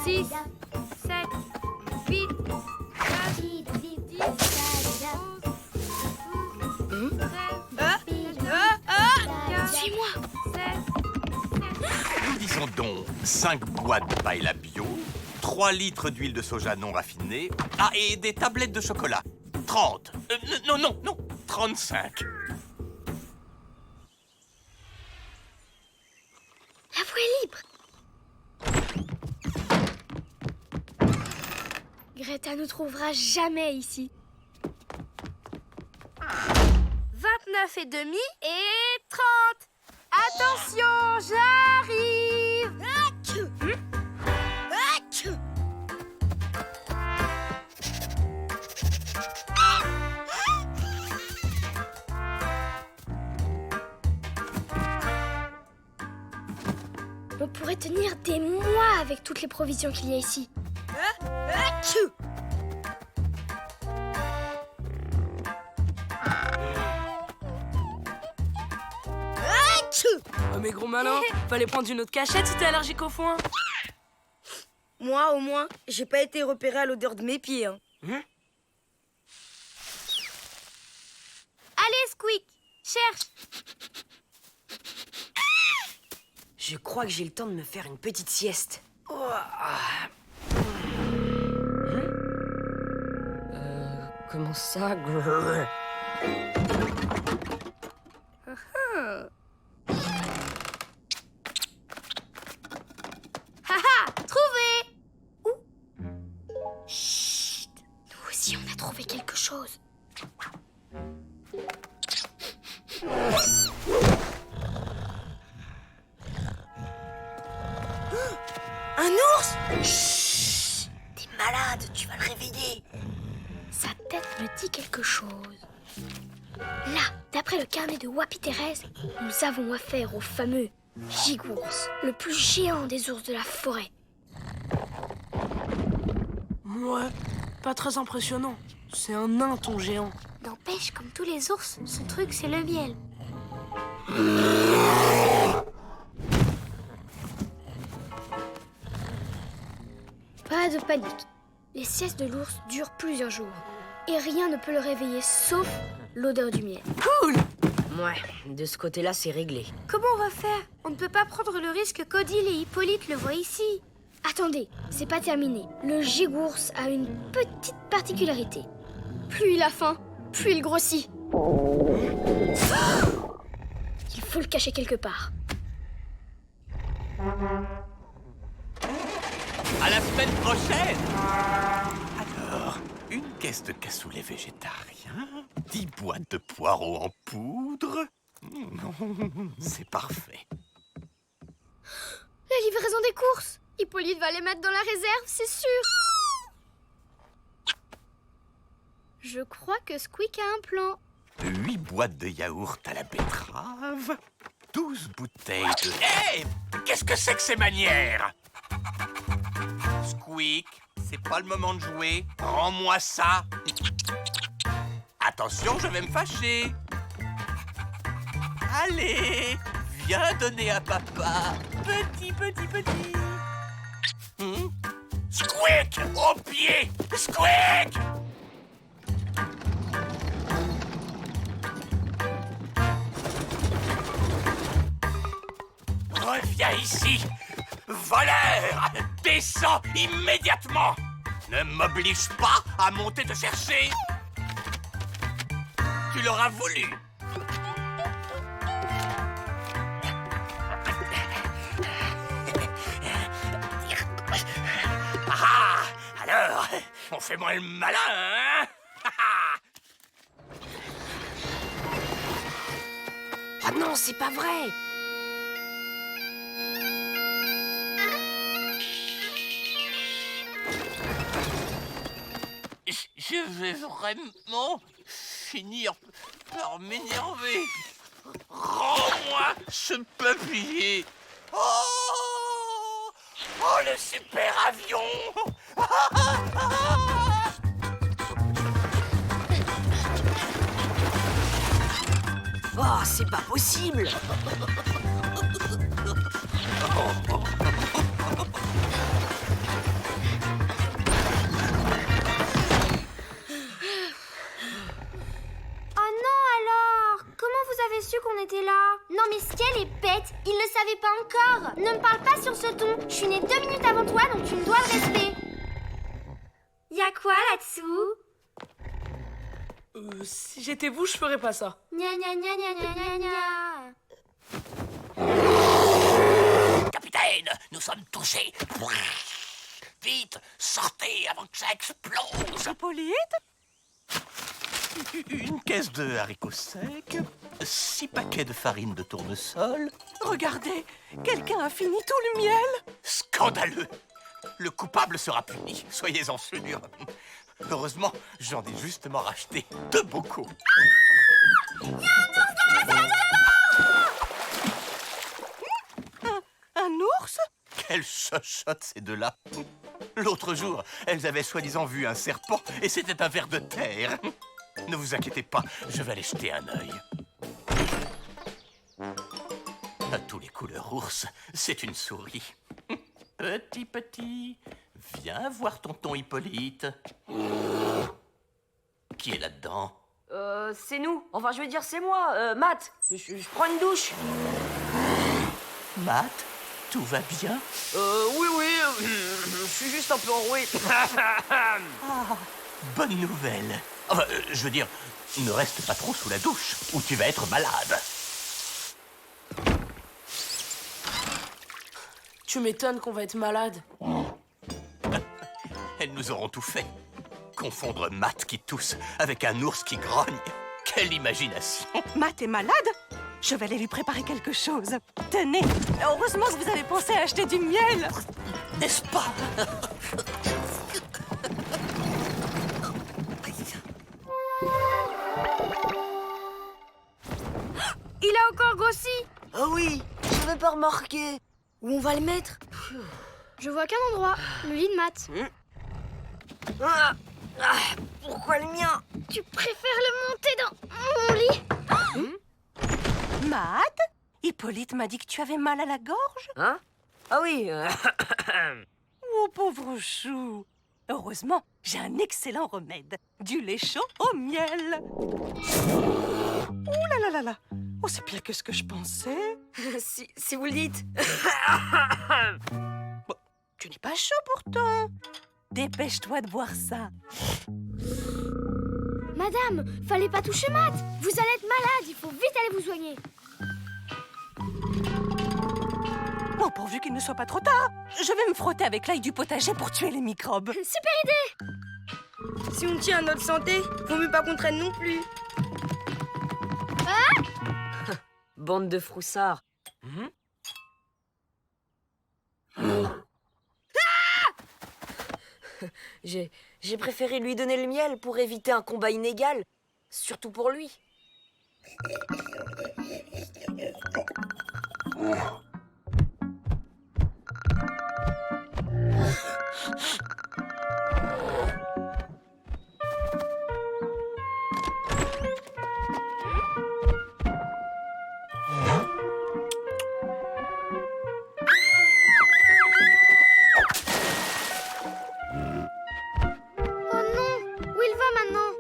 6, 7, 8, 9, 10, 11, 12, 13, Suis-moi. 16, Nous disons donc 5 boîtes de paella bio, 3 litres d'huile de soja non raffinée, et des tablettes de chocolat. 30. Non, 35. La voie est libre. Greta ne trouvera jamais ici. 29 et demi et 30. Attention, j'arrive. On pourrait tenir des mois avec toutes les provisions qu'il y a ici. Oh mais gros malin, fallait prendre une autre cachette si t'es allergique au foin. Moi, au moins, j'ai pas été repéré à l'odeur de mes pieds. Hein. Allez, Squeak, cherche. Je crois que j'ai le temps de me faire une petite sieste. Comment ça? Haha, trouvé. Chut! Nous aussi, on a trouvé quelque chose. Un ours? Chut! T'es malade, tu vas le réveiller. Sa tête me dit quelque chose. Là, d'après le carnet de Wapi Thérèse, nous avons affaire au fameux gigours, le plus géant des ours de la forêt. Ouais, pas très impressionnant. C'est un nain ton géant. N'empêche, comme tous les ours, son truc c'est le miel. Pas de panique. Les siestes de l'ours durent plusieurs jours. Et rien ne peut le réveiller sauf l'odeur du miel. Cool! Ouais, de ce côté-là, c'est réglé. Comment on va faire? On ne peut pas prendre le risque qu'Odile et Hippolyte le voient ici. Attendez, c'est pas terminé. Le gigours a une petite particularité. Plus il a faim, plus il grossit. Il faut le cacher quelque part. À la semaine prochaine! Alors, une caisse de cassoulet végétarien, 10 boîtes de poireaux en poudre. C'est parfait. La livraison des courses. Hippolyte va les mettre dans la réserve, c'est sûr. Je crois que Squeak a un plan. 8 boîtes de yaourt à la betterave, 12 bouteilles de... Hé! Qu'est-ce que c'est que ces manières? Squeak, c'est pas le moment de jouer. Rends-moi ça. Attention, je vais me fâcher. Allez, viens donner à papa. Petit. Squeak, au pied! Squeak! Reviens ici! Voleur! Descends immédiatement! Ne m'oblige pas à monter te chercher! Tu l'auras voulu! Ah! Alors, on fait moins le malin, hein? Ah non, c'est pas vrai. Je vais vraiment finir par m'énerver. Rends-moi ce papier. Oh, le super avion. Oh, c'est pas possible. mais si elle est bête, il ne savait pas encore. Ne me parle pas sur ce ton. Je suis née 2 minutes avant toi, donc tu me dois le respect. Y'a quoi là-dessous? Si j'étais vous, je ferais pas ça. Gna gna gna gna gna gna gna. Capitaine, nous sommes touchés. Vite, sortez avant que ça explose. Hippolyte? Une caisse de haricots secs, 6 paquets de farine de tournesol. Regardez, quelqu'un a fini tout le miel. Scandaleux! Le coupable sera puni, soyez-en sûrs. Heureusement, j'en ai justement racheté 2 bocaux. Un ours? Quelle chochotte ces deux-là! L'autre jour, elles avaient soi-disant vu un serpent et c'était un ver de terre. Ne vous inquiétez pas, je vais aller jeter un œil. À tous les couleurs ours, c'est une souris. Petit, viens voir tonton Hippolyte. Qui est là-dedans? C'est nous. Enfin, je veux dire, c'est moi, Matt. Je prends une douche. Matt, tout va bien? Oui, je suis juste un peu enroué. Bonne nouvelle. Enfin, je veux dire, ne reste pas trop sous la douche, ou tu vas être malade. Tu m'étonnes qu'on va être malade. Elles nous auront tout fait. Confondre Matt qui tousse avec un ours qui grogne. Quelle imagination! Matt est malade? Je vais aller lui préparer quelque chose. Tenez, heureusement que vous avez pensé à acheter du miel. N'est-ce pas? Il a encore grossi. Oh oui, j'avais pas remarqué. Où on va le mettre? Je vois qu'un endroit, le lit de Matt. Pourquoi le mien? Tu préfères le monter dans mon lit? Matt, Hippolyte m'a dit que tu avais mal à la gorge. Hein? Ah oui. Oh, pauvre chou. Heureusement, j'ai un excellent remède. Du lait chaud au miel. Oh là là là là. Oh, c'est pire que ce que je pensais. si vous le dites. Tu n'es pas chaud pourtant. Dépêche-toi de boire ça. Madame, fallait pas toucher Matt. Vous allez être malade, il faut vite aller vous soigner. Oh, pourvu qu'il ne soit pas trop tard. Je vais me frotter avec l'ail du potager pour tuer les microbes. Super idée. Si on tient à notre santé, vaut mieux pas qu'on traîne non plus. Bande de froussards. J'ai préféré lui donner le miel pour éviter un combat inégal. Surtout pour lui. Oh non, où il va maintenant?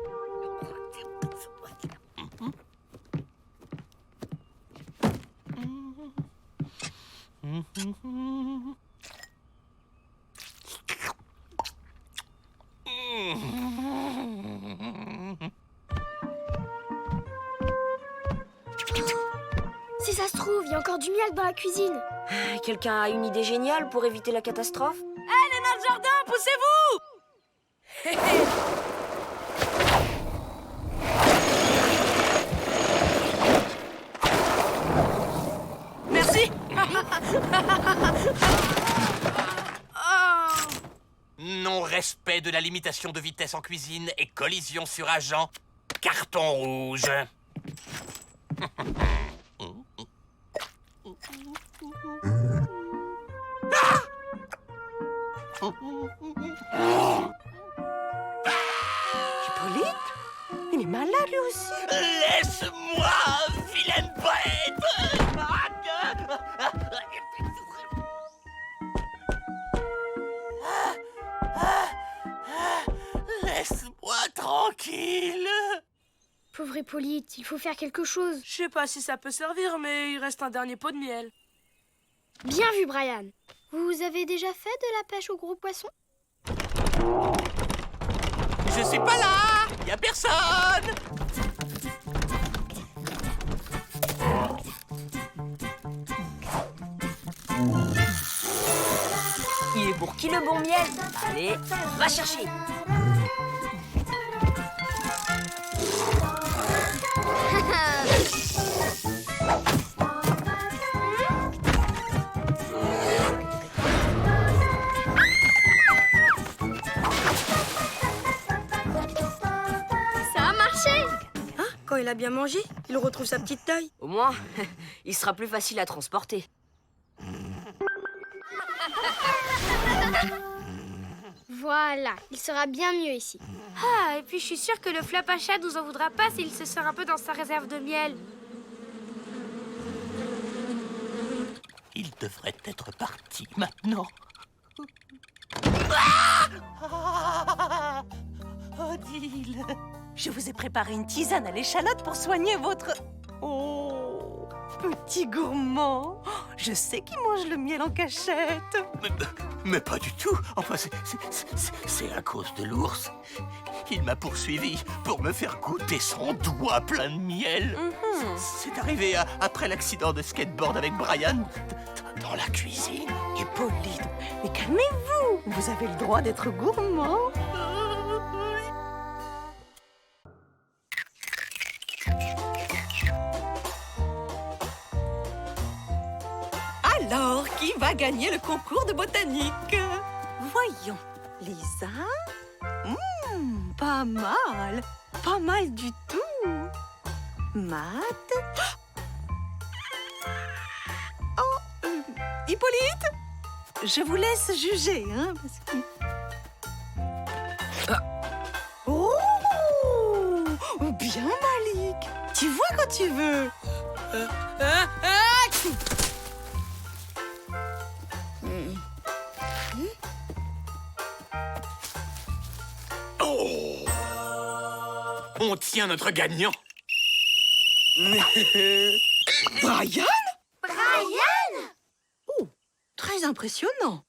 Si ça se trouve, il y a encore du miel dans la cuisine. Quelqu'un a une idée géniale pour éviter la catastrophe? Allez, notre jardin, poussez-vous! Merci. Non-respect de la limitation de vitesse en cuisine et collision sur agent. Carton rouge. Hippolyte? Il est malade lui aussi. Laisse-moi, vilaine bête! Laisse-moi tranquille. Pauvre Hippolyte, il faut faire quelque chose. Je sais pas si ça peut servir, mais il reste un dernier pot de miel. Bien vu, Brian. Vous avez déjà fait de la pêche au gros poisson? Je suis pas là. Y a personne. Il est pour qui le bon miel? Allez, va chercher. Ça a marché! Quand il a bien mangé, il retrouve sa petite taille. Au moins, il sera plus facile à transporter. Voilà, il sera bien mieux ici. Ah, et puis je suis sûre que le flap à chat nous en voudra pas s'il se sert un peu dans sa réserve de miel. Il devrait être parti maintenant. Odile, je vous ai préparé une tisane à l'échalote pour soigner votre... Oh, petit gourmand. Je sais qu'il mange le miel en cachette. Mais pas du tout. Enfin, c'est à cause de l'ours. Il m'a poursuivi pour me faire goûter son doigt plein de miel. C'est arrivé après l'accident de skateboard avec Brian dans la cuisine. Hippolyte, mais calmez-vous. Vous avez le droit d'être gourmand. Alors, qui va gagner le concours de botanique? Voyons, Lisa. Pas mal. Pas mal du tout. Matt. Oh, Hippolyte, je vous laisse juger, hein, parce que... Oh, bien Malik. Tu vois quand tu veux. Oh! On tient notre gagnant. Brian? Brian! Oh, très impressionnant.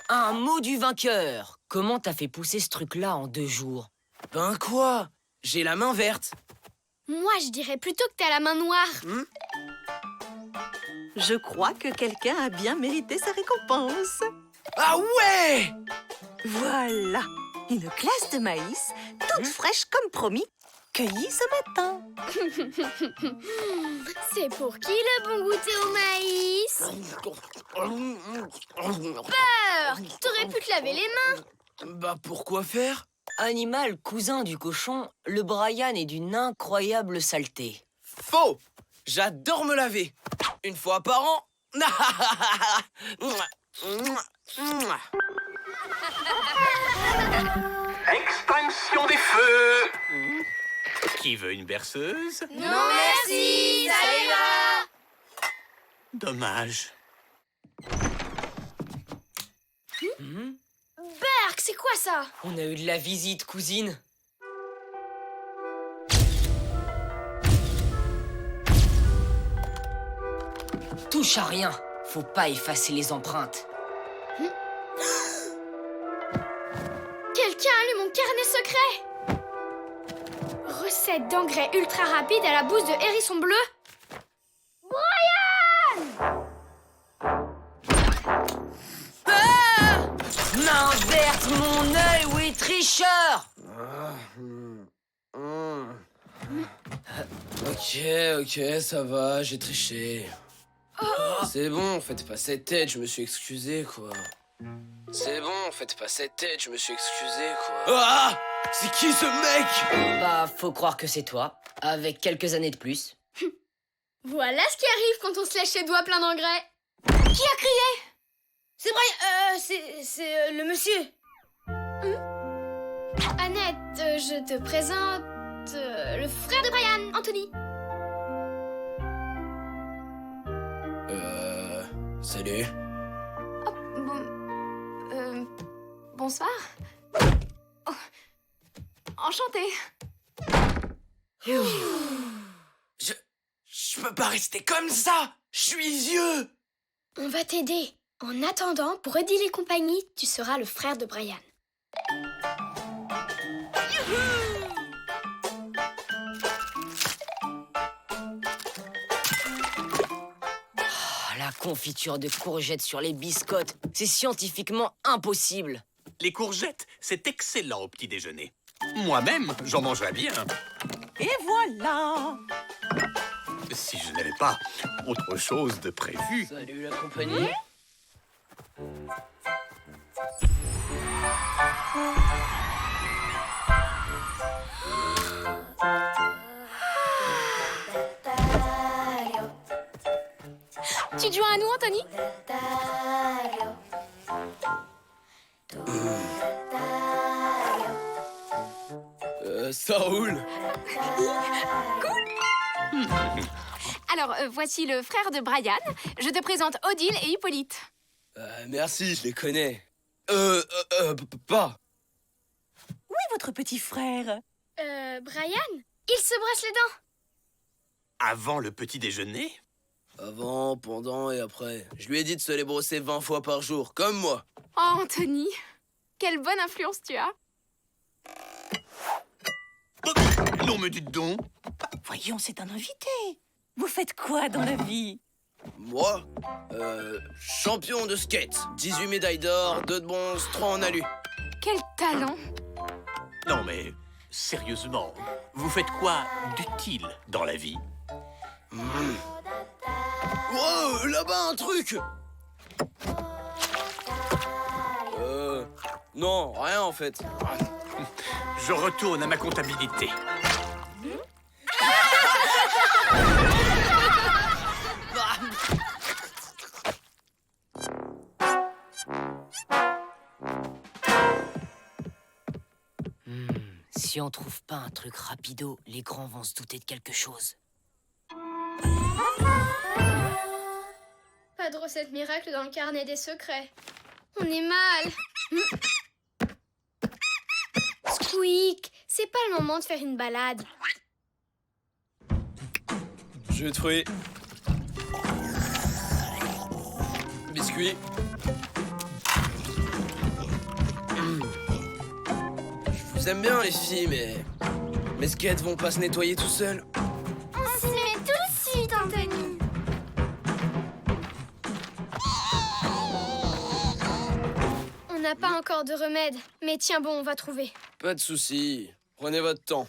Un mot du vainqueur. Comment t'as fait pousser ce truc-là en 2 jours? Ben quoi? J'ai la main verte. Moi, je dirais plutôt que t'as la main noire. Je crois que quelqu'un a bien mérité sa récompense. Ah ouais! Voilà, une glace de maïs, toute fraîche comme promis, cueillie ce matin. C'est pour qui le bon goûter au maïs? Peur! T'aurais pu te laver les mains. Bah pourquoi faire? Animal cousin du cochon, le Brian est d'une incroyable saleté. Faux! J'adore me laver. Une fois par an. Extinction des feux. Qui veut une berceuse? Non merci, ça ira. Dommage. Berk, c'est quoi ça? On a eu de la visite, cousine. Touche à rien. Faut pas effacer les empreintes. Quelqu'un a lu mon carnet secret. Recette d'engrais ultra rapide à la bouse de hérisson bleu. Main verte, mon œil, oui, tricheur! Ok, ça va, j'ai triché. C'est bon, faites pas cette tête, je me suis excusé, quoi. C'est bon, faites pas cette tête, je me suis excusé, quoi. Ah! C'est qui ce mec? Bah, faut croire que c'est toi, avec quelques années de plus. Voilà ce qui arrive quand on se lèche les doigts pleins d'engrais. Qui a crié? C'est Brian. C'est le monsieur. Annette, je te présente le frère de Brian, Anthony. Salut. Bonsoir. Oh, enchantée. Je peux pas rester comme ça. Je suis vieux. On va t'aider. En attendant, pour aider les compagnies, tu seras le frère de Brian. La confiture de courgettes sur les biscottes, c'est scientifiquement impossible. Les courgettes, c'est excellent au petit déjeuner. Moi-même, j'en mangerais bien. Et voilà. Si je n'avais pas autre chose de prévu. Salut la compagnie. Tu te joins à nous, Anthony? Ça roule. Alors, voici le frère de Brian. Je te présente Odile et Hippolyte. Merci, je les connais. Pas. Où est votre petit frère? Brian, il se brosse les dents. Avant le petit déjeuner? Avant, pendant et après. Je lui ai dit de se les brosser 20 fois par jour, comme moi. Oh, Anthony, quelle bonne influence tu as. Non, mais dites donc. Voyons, c'est un invité. Vous faites quoi dans la vie? Moi, champion de skate. 18 médailles d'or, 2 de bronze, 3 en alu. Quel talent. Non, mais sérieusement, vous faites quoi d'utile dans la vie? Wow, là-bas un truc. Non, rien en fait. Je retourne à ma comptabilité. Si on trouve pas un truc rapido, les grands vont se douter de quelque chose. Pas de recette miracle dans le carnet des secrets. On est mal. Squeak, c'est pas le moment de faire une balade. Jus de fruits. Biscuits. Je vous aime bien les filles, mais mes skates vont pas se nettoyer tout seuls. On s'y met tout de suite, Anthony. On n'a pas encore de remède, mais tiens bon, on va trouver. Pas de soucis. Prenez votre temps.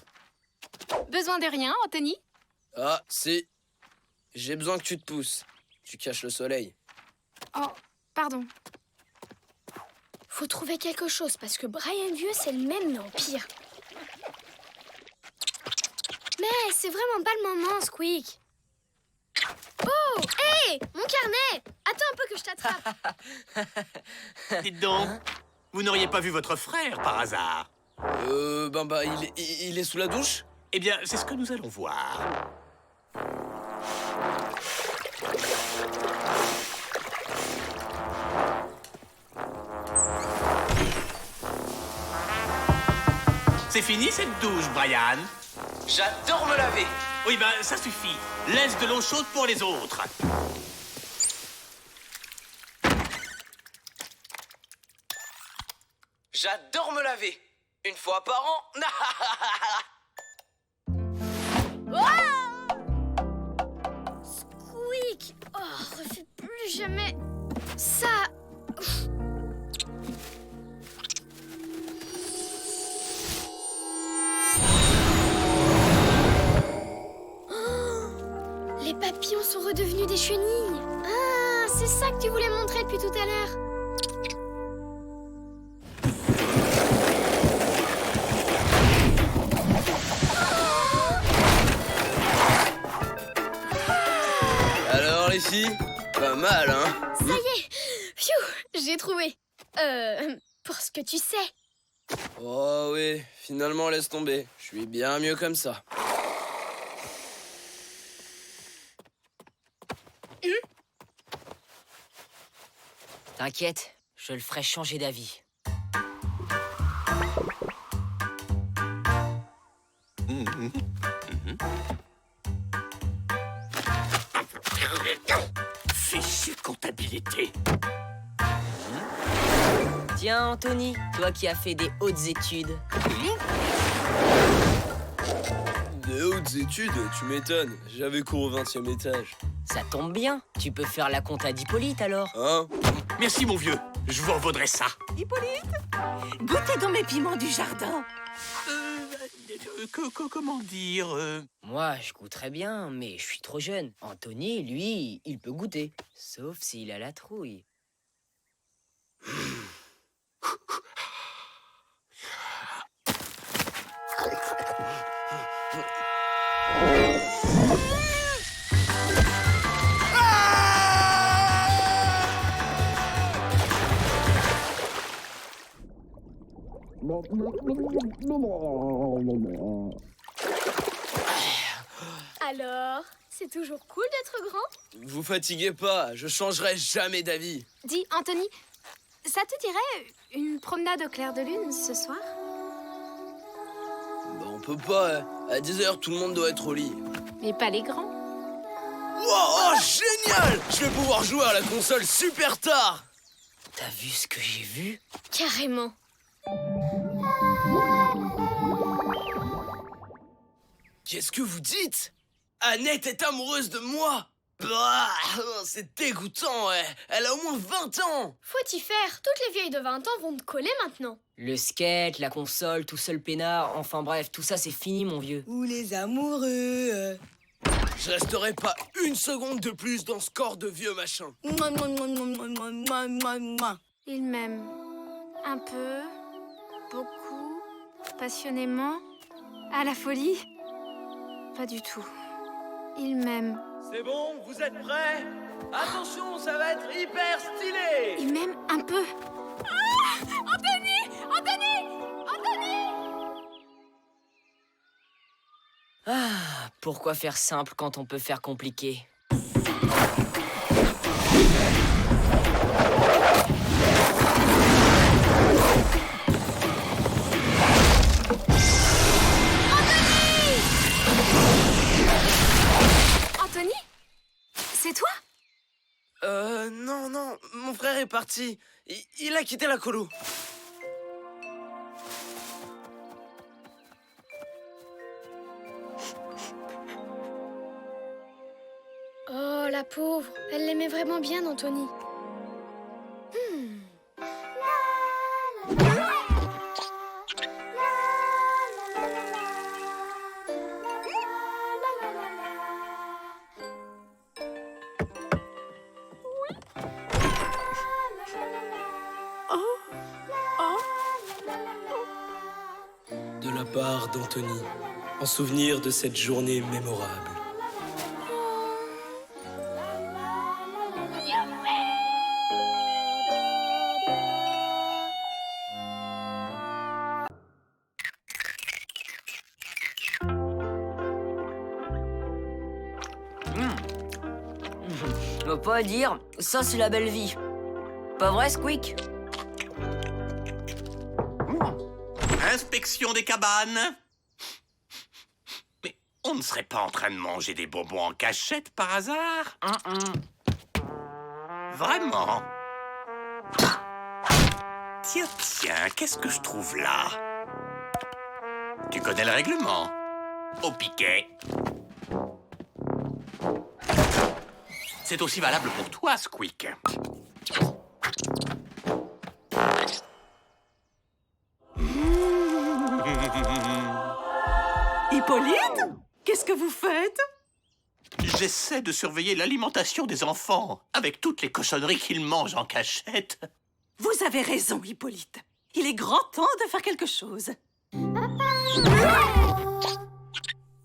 Besoin de rien, Anthony? Ah, si. J'ai besoin que tu te pousses. Tu caches le soleil. Oh, pardon. Faut trouver quelque chose parce que Brian Vieux, c'est le même, mais en pire. Mais c'est vraiment pas le moment, Squeak. Oh, hé, mon carnet! Attends un peu que je t'attrape. Dites donc, vous n'auriez pas vu votre frère par hasard? Il est sous la douche? Eh bien, c'est ce que nous allons voir. C'est fini cette douche, Brian? J'adore me laver. Oui, ben, ça suffit. Laisse de l'eau chaude pour les autres. J'adore me laver. Une fois par an. Squeak! Oh, refais plus jamais ça. Oh, les papillons sont redevenus des chenilles. Ah, c'est ça que tu voulais montrer depuis tout à l'heure. Alors les filles, pas mal, hein? Ça y est. Pfiou, j'ai trouvé. Pour ce que tu sais. Oh oui, finalement laisse tomber. Je suis bien mieux comme ça. T'inquiète, je le ferai changer d'avis. Fichue comptabilité. Tiens, Anthony, toi qui as fait des hautes études. Des hautes études, tu m'étonnes. J'avais cours au 20e étage. Ça tombe bien, tu peux faire la compta d'Hippolyte alors. Hein? Merci, mon vieux. Je vous en vaudrai ça. Hippolyte, goûtez dans mes piments du jardin. Comment dire Moi, je goûterais bien, mais je suis trop jeune. Anthony, lui, il peut goûter. Sauf s'il a la trouille. Alors, c'est toujours cool d'être grand? Vous fatiguez pas, je changerai jamais d'avis. Dis, Anthony, ça te dirait une promenade au clair de lune ce soir? Bah, on peut pas, hein. À 10h, tout le monde doit être au lit. Mais pas les grands. Wow, oh, génial! Je vais pouvoir jouer à la console super tard! T'as vu ce que j'ai vu? Carrément. Qu'est-ce que vous dites? Annette est amoureuse de moi! Bah, c'est dégoûtant, ouais. Elle a au moins 20 ans! Faut y faire. Toutes les vieilles de 20 ans vont te coller maintenant. Le skate, la console, tout seul peinard, enfin bref, tout ça c'est fini mon vieux. Ou les amoureux. Je resterai pas une seconde de plus dans ce corps de vieux machin. Mouah, mouah, mouah, mouah, mouah, mouah, mouah, mouah. Il m'aime. Un peu, beaucoup, passionnément, à la folie. Pas du tout. Il m'aime. C'est bon, vous êtes prêts? Attention, ça va être hyper stylé! Il m'aime un peu. Ah, pourquoi faire simple quand on peut faire compliqué? Anthony? C'est toi? Non, mon frère est parti. Il a quitté la colo. Oh, la pauvre. Elle l'aimait vraiment bien, Anthony. De la part d'Anthony, en souvenir de cette journée mémorable. Je peux pas dire, ça c'est la belle vie. Pas vrai, Squeak? Inspection des cabanes. Mais on ne serait pas en train de manger des bonbons en cachette par hasard? Vraiment? Tiens, qu'est-ce que je trouve là? Tu connais le règlement? Au piquet. C'est aussi valable pour toi, Squeak. Hippolyte, qu'est-ce que vous faites? J'essaie de surveiller l'alimentation des enfants, avec toutes les cochonneries qu'ils mangent en cachette. Vous avez raison, Hippolyte. Il est grand temps de faire quelque chose.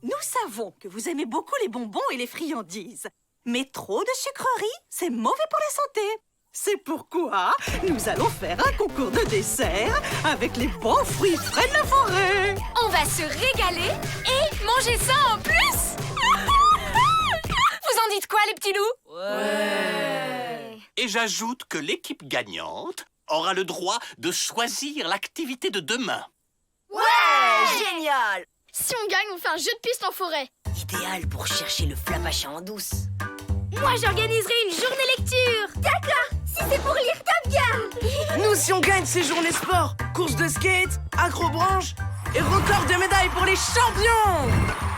Nous savons que vous aimez beaucoup les bonbons et les friandises. Mais trop de sucreries, c'est mauvais pour la santé. C'est pourquoi nous allons faire un concours de dessert avec les bons fruits frais de la forêt. On va se régaler et manger ça en plus. Vous en dites quoi, les petits loups? Ouais. Et j'ajoute que l'équipe gagnante aura le droit de choisir l'activité de demain. Génial! Si on gagne, on fait un jeu de piste en forêt. Idéal pour chercher le flapachat en douce. Moi, j'organiserai une journée lecture. D'accord, si c'est pour lire Top Gun. Nous, si on gagne ces journées sport, course de skate, acrobranche et record de médailles pour les champions.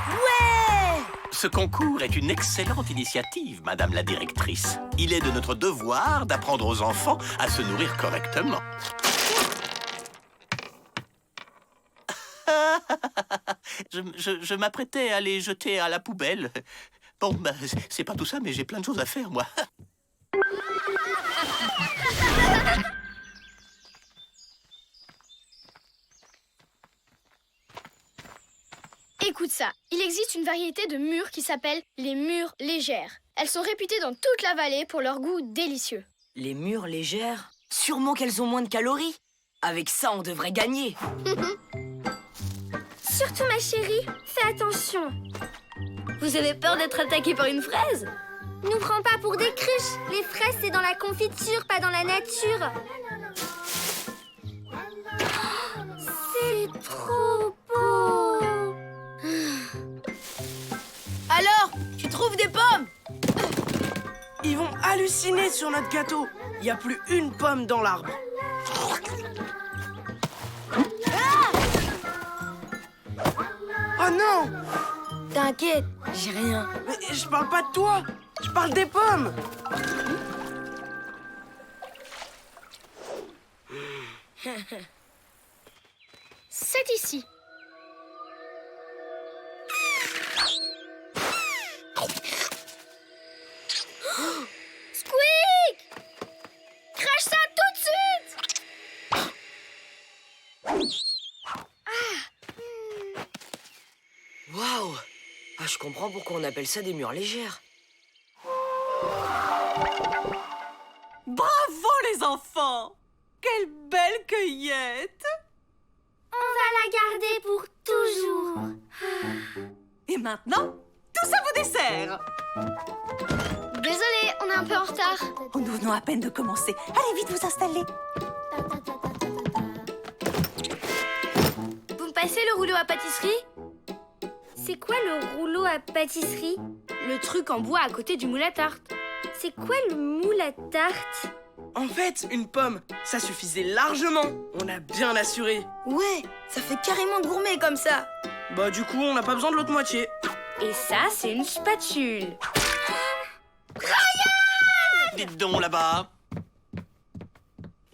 Ouais! Ce concours est une excellente initiative, Madame la directrice. Il est de notre devoir d'apprendre aux enfants à se nourrir correctement. Je m'apprêtais à les jeter à la poubelle. Bon, ben, c'est pas tout ça, mais j'ai plein de choses à faire, moi. Écoute ça, il existe une variété de mûres qui s'appelle les mûres légères. Elles sont réputées dans toute la vallée pour leur goût délicieux. Les mûres légères? Sûrement qu'elles ont moins de calories. Avec ça, on devrait gagner. Surtout, ma chérie, fais attention. Vous avez peur d'être attaqué par une fraise? Nous prends pas pour des cruches. Les fraises, c'est dans la confiture, pas dans la nature. C'est trop beau. Alors, tu trouves des pommes? Ils vont halluciner sur notre gâteau. Il n'y a plus une pomme dans l'arbre. Oh non! T'inquiète, j'ai rien. Mais je parle pas de toi. Je parle des pommes. C'est ici. Squeak! Crache ça tout de suite! Waouh! Ah, je comprends pourquoi on appelle ça des mûres légères. Bravo, les enfants! Quelle belle cueillette! On va la garder pour toujours. Et maintenant, tous à vos desserts! Désolée, on est un peu en retard. Oh, nous venons à peine de commencer. Allez vite vous installer. Vous me passez le rouleau à pâtisserie? C'est quoi le rouleau à pâtisserie? Le truc en bois à côté du moule à tarte. C'est quoi le moule à tarte? En fait, une pomme, ça suffisait largement. On a bien assuré. Ouais, ça fait carrément gourmet comme ça. Bah du coup, on n'a pas besoin de l'autre moitié. Et ça, c'est une spatule. Dites donc là-bas.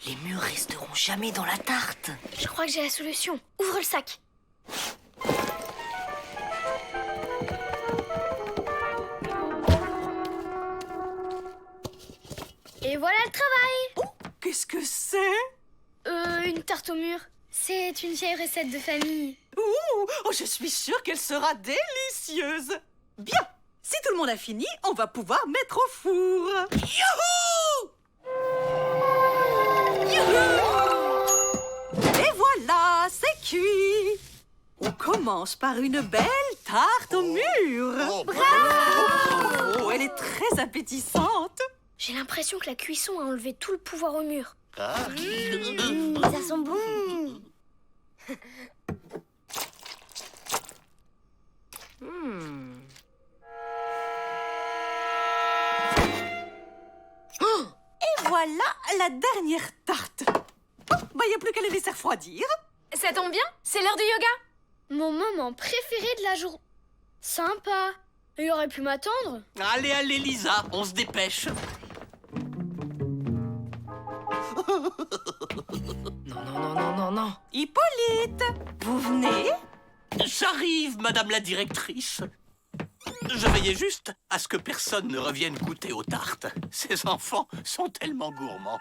Les mûres resteront jamais dans la tarte. Je crois que j'ai la solution. Ouvre le sac. Et voilà le travail. Qu'est-ce que c'est? Une tarte aux mûres. C'est une vieille recette de famille. Ouh, oh, je suis sûre qu'elle sera délicieuse. Bien, si tout le monde a fini, on va pouvoir mettre au four. Youhou! Youhou! Et voilà, c'est cuit. On commence par une belle tarte aux mûres. Bravo! Oh, elle est très appétissante. J'ai l'impression que la cuisson a enlevé tout le pouvoir aux mûres. Ça sent bon. Et voilà la dernière tarte. Oh, bah, il n'y a plus qu'à les laisser refroidir. Ça tombe bien, c'est l'heure du yoga. Mon moment préféré de la journée. Sympa. Il aurait pu m'attendre. Allez, allez, Lisa, on se dépêche. Non, non, non, non, non, non. Hippolyte, vous venez? J'arrive, Madame la directrice. Je veillais juste à ce que personne ne revienne goûter aux tartes. Ces enfants sont tellement gourmands.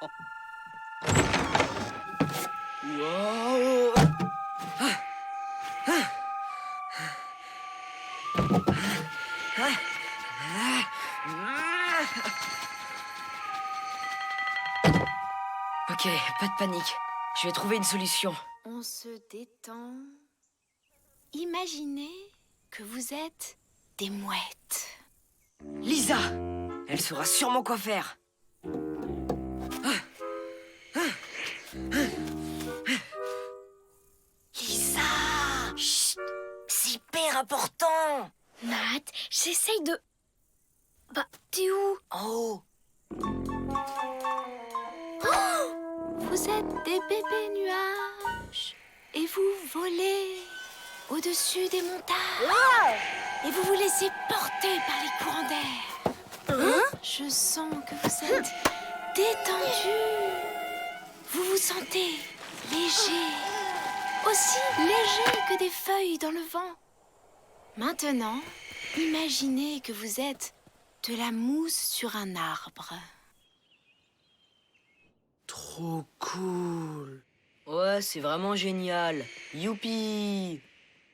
Wow. Ok, pas de panique. Je vais trouver une solution. On se détend. Imaginez que vous êtes des mouettes. Lisa, elle saura sûrement quoi faire. Lisa! Chut! C'est important. Matt, j'essaye de... Bah, t'es où? En haut. Vous êtes des bébés nuages et vous volez au-dessus des montagnes. Et vous vous laissez porter par les courants d'air. Je sens que vous êtes détendus. Vous vous sentez léger, aussi léger que des feuilles dans le vent. Maintenant, imaginez que vous êtes de la mousse sur un arbre. Trop cool. Ouais, c'est vraiment génial. Youpi.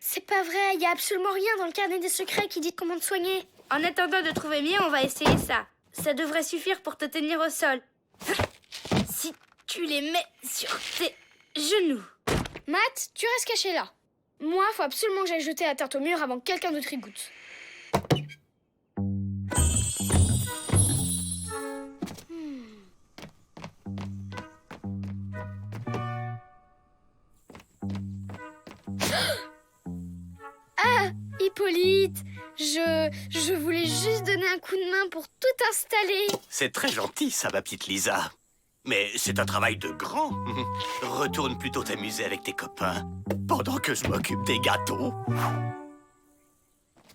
C'est pas vrai, y a absolument rien dans le carnet des secrets qui dit comment te soigner. En attendant de trouver mieux, on va essayer ça. Ça devrait suffire pour te tenir au sol. Si tu les mets sur tes genoux. Matt, tu restes caché là. Moi, faut absolument que j'aille jeter la tarte au mur avant que quelqu'un d'autre y goûte. Ah, Hippolyte, je voulais juste donner un coup de main pour tout installer. C'est très gentil, ça, ma petite Lisa. Mais c'est un travail de grand. Retourne plutôt t'amuser avec tes copains, pendant que je m'occupe des gâteaux.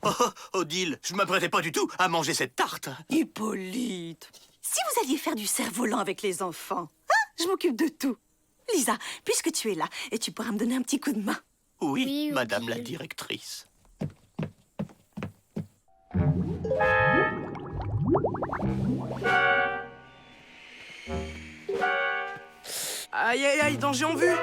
Oh, Odile, je m'apprêtais pas du tout à manger cette tarte. Hippolyte, si vous alliez faire du cerf-volant avec les enfants, je m'occupe de tout. Lisa, puisque tu es là, et tu pourras me donner un petit coup de main. Oui, Oui, madame Odile. la directrice. Aïe, aïe, aïe, danger en vue.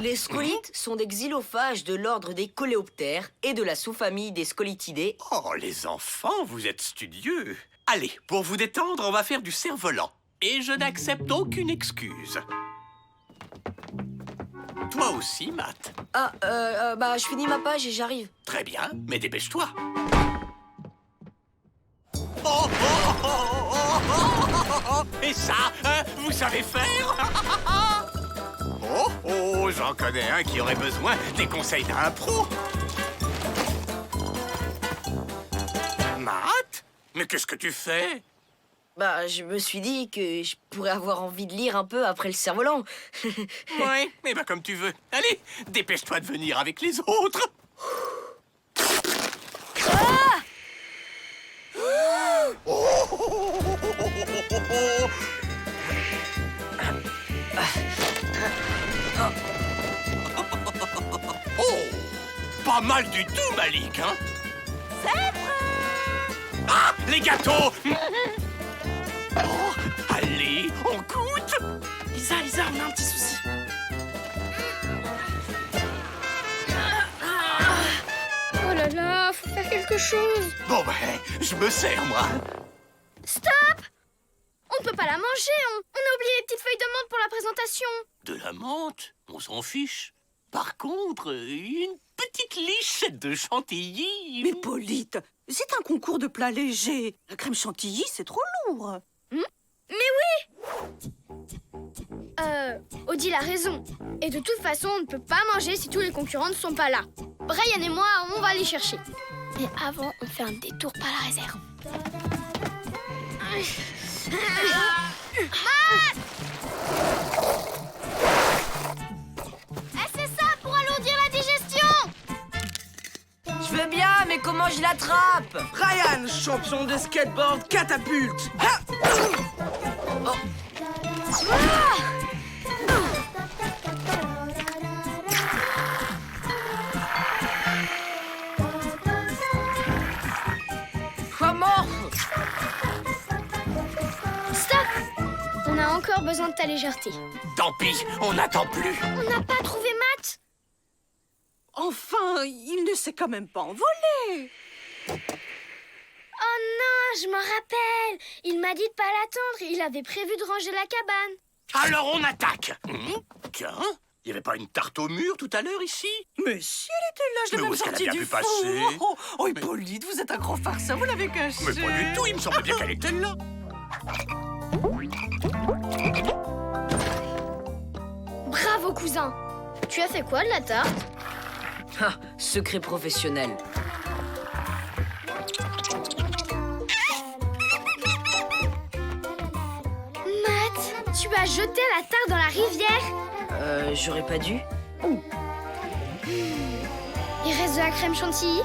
Les scolites sont des xylophages de l'ordre des coléoptères et de la sous-famille des scolitidés. Oh, les enfants, vous êtes studieux. Allez, pour vous détendre, on va faire du cerf-volant. Et je n'accepte aucune excuse. Toi aussi, Matt. Ah, bah, je finis ma page et j'arrive. Très bien, mais dépêche-toi. Oh, oh, oh, oh, oh, oh, oh, oh. Et ça, vous savez faire? Oh, oh, j'en connais un qui aurait besoin des conseils d'un pro. Matt? Mais qu'est-ce que tu fais? Bah, je me suis dit que je pourrais avoir envie de lire un peu après le cerf-volant. Ouais, mais bah comme tu veux. Allez, dépêche-toi de venir avec les autres. Oh, pas mal du tout, Malik, hein? C'est vrai! Ah, les gâteaux! Oh, allez, on goûte! Lisa, on a un petit souci. Oh là là, faut faire quelque chose. Bon, ben, je me sers, moi. Stop! On ne peut pas la manger, on a oublié les petites feuilles de menthe pour la présentation. De la menthe, on s'en fiche. Par contre, une petite lichette de chantilly. Mais Hippolyte, c'est un concours de plats légers. La crème chantilly, c'est trop lourd. Odile a raison. Et de toute façon, on ne peut pas manger si tous les concurrents ne sont pas là. Brian et moi, on va les chercher. Mais avant, on fait un détour par la réserve. C'est ça pour alourdir la digestion. Je veux bien, mais comment je l'attrape? Ryan, champion de skateboard catapulte. Ha! Comment? Stop! On a encore besoin de ta légèreté. Tant pis, on n'attend plus. On n'a pas trouvé Matt. Enfin, il ne s'est quand même pas envolé. Oh non, je m'en rappelle. Il m'a dit de pas l'attendre. Il avait prévu de ranger la cabane. Alors on attaque. Tiens, il n'y avait pas une tarte au mur tout à l'heure ici? Mais si elle était là, je l'ai Mais où même est-ce qu'elle a sortie bien du pu four. passer? Oh, Hippolyte, vous êtes un gros farceur, vous l'avez caché. Mais pas du tout, il me semble bien qu'elle était là. Bravo, cousin. Tu as fait quoi de la tarte? Ah, secret professionnel. Matt, tu as jeté la tarte dans la rivière. J'aurais pas dû. Il reste de la crème chantilly.